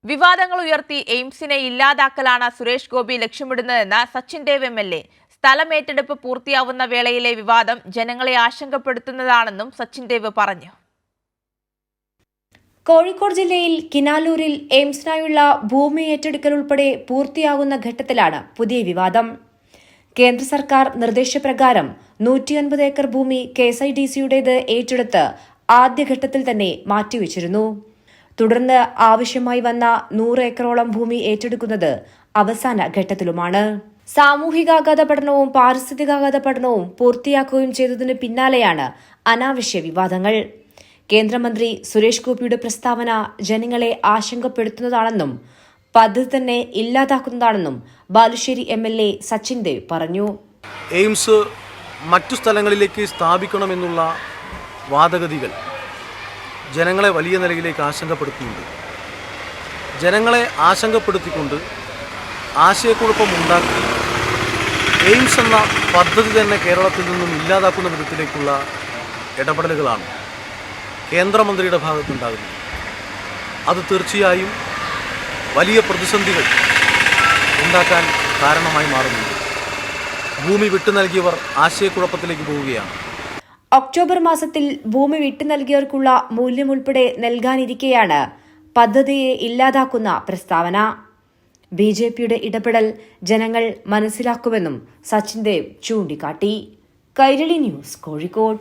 വിവാദങ്ങൾ ഉയർത്തി എയിംസിനെ ഇല്ലാതാക്കലാണ് സുരേഷ് ഗോപി ലക്ഷ്യമിടുന്നതെന്ന് സച്ചിൻ ദേവ് MLA. സ്ഥലമേറ്റെടുപ്പ് പൂർത്തിയാവുന്ന വേളയിലെ വിവാദം ജനങ്ങളെ ആശങ്കപ്പെടുത്തുന്നതാണെന്നും സച്ചിൻ ദേവ് പറഞ്ഞു. കോഴിക്കോട് ജില്ലയിൽ കിനാലൂരിൽ എയിംസിനായുള്ള ഭൂമി ഏറ്റെടുക്കൽ ഉൾപ്പെടെ പൂർത്തിയാകുന്ന ഘട്ടത്തിലാണ് പുതിയ വിവാദം. കേന്ദ്ര സർക്കാർ നിർദ്ദേശപ്രകാരം 150 ഏക്കർ ഭൂമി KSIDCയുടേത് ഏറ്റെടുത്ത് ആദ്യഘട്ടത്തിൽ തന്നെ മാറ്റിവച്ചിരുന്നു. തുടർന്ന് ആവശ്യമായി വന്ന 100 ഏക്കറോളം ഭൂമി ഏറ്റെടുക്കുന്നത് അവസാന ഘട്ടത്തിലുമാണ്. സാമൂഹികാഘാത പഠനവും പാരിസ്ഥിതികാഘാത പഠനവും പൂർത്തിയാക്കുകയും ചെയ്തതിനു പിന്നാലെയാണ് അനാവശ്യ വിവാദങ്ങൾ. കേന്ദ്രമന്ത്രി സുരേഷ് ഗോപിയുടെ പ്രസ്താവന ജനങ്ങളെ ആശങ്കപ്പെടുത്തുന്നതാണെന്നും പദ്ധതി തന്നെ ഇല്ലാതാക്കുന്നതാണെന്നും ബാലുശ്ശേരി MLA സച്ചിൻ ദേവ് പറഞ്ഞു. എയിംസ് മറ്റു സ്ഥലങ്ങളിലേക്ക് സ്ഥാപിക്കണമെന്നുള്ള വാദഗതികൾ ജനങ്ങളെ വലിയ നിലയിലേക്ക് ആശങ്കപ്പെടുത്തുന്നുണ്ട്. ജനങ്ങളെ ആശങ്കപ്പെടുത്തിക്കൊണ്ട് ആശയക്കുഴപ്പമുണ്ടാക്കി എയിംസ് എന്ന പദ്ധതി തന്നെ കേരളത്തിൽ നിന്നും ഇല്ലാതാക്കുന്ന വിധത്തിലേക്കുള്ള ഇടപെടലുകളാണ് കേന്ദ്രമന്ത്രിയുടെ ഭാഗത്തുണ്ടാകുന്നത്. അത് തീർച്ചയായും വലിയ പ്രതിസന്ധികൾ ഉണ്ടാക്കാൻ കാരണമായി മാറുന്നുണ്ട്. ഭൂമി വിട്ടു നൽകിയവർ ആശയക്കുഴപ്പത്തിലേക്ക് പോവുകയാണ്. ഒക്ടോബർ മാസത്തിൽ ഭൂമി വിട്ടു നൽകിയവർക്കുള്ള മൂല്യം ഉൾപ്പെടെ നൽകാനിരിക്കെയാണ് പദ്ധതിയെ ഇല്ലാതാക്കുന്ന പ്രസ്താവന. BJPയുടെ ഇടപെടൽ ജനങ്ങൾ മനസ്സിലാക്കുമെന്നും സച്ചിൻ ദേവ് ചൂണ്ടിക്കാട്ടി. കൈരളി ന്യൂസ്, കോഴിക്കോട്.